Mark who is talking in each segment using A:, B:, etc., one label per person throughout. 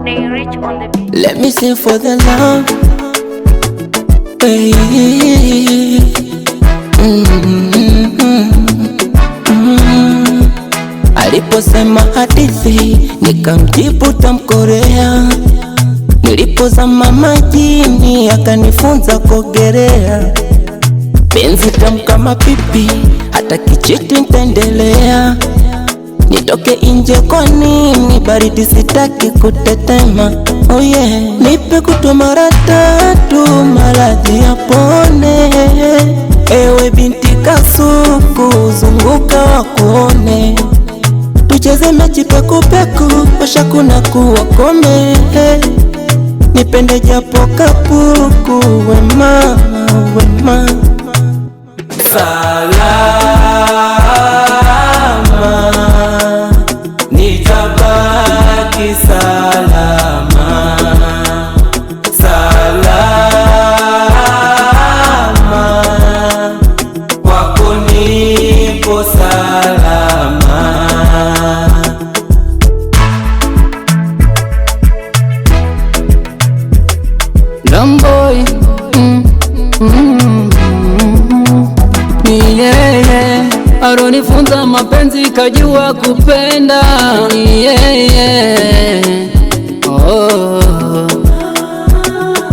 A: Let me sing for the love, baby. Aliposema hadithi nikamjibu tamkorea. Nilipozama majini akanifunza kuogelea. Penzi tamu kama pipi, hata kichiti nitaendelea. Nitoke nje kwa nini? Baridi sitaki kutetema. Oh yeah, nipe kutu mara 3 maradhi yapone. Ewe binti kasuku, zunguka wakuone. Tucheze mechi pekupeku, washa kuna kuwakome. Nipende japo kapuku, wema, wema. Salama, nitabaki salama. Salama, kwako nipo salama. Lamboy, ni yeye alonifunza mapenzi, kajua kupenda. Ni yeye, oh.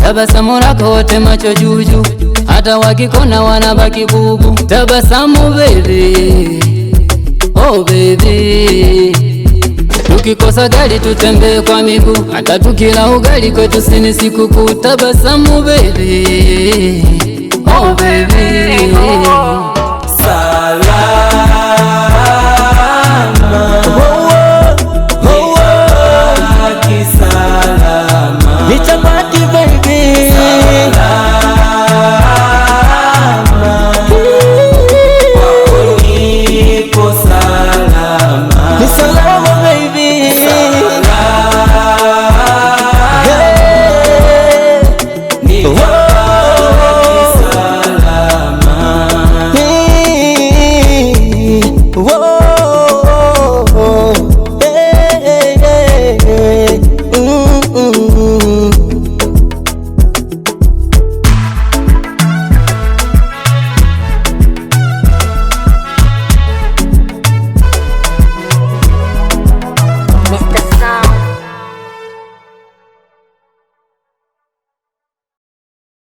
A: Tabasamu lako wote macho juju, hata wakikona wanabaki bubu. Tabasamu baby, oh baby. Tukikosa gari tutembee kwa miguu, hata tukila ugali kwetu sini sikukuu. Tabasamu baby, oh baby.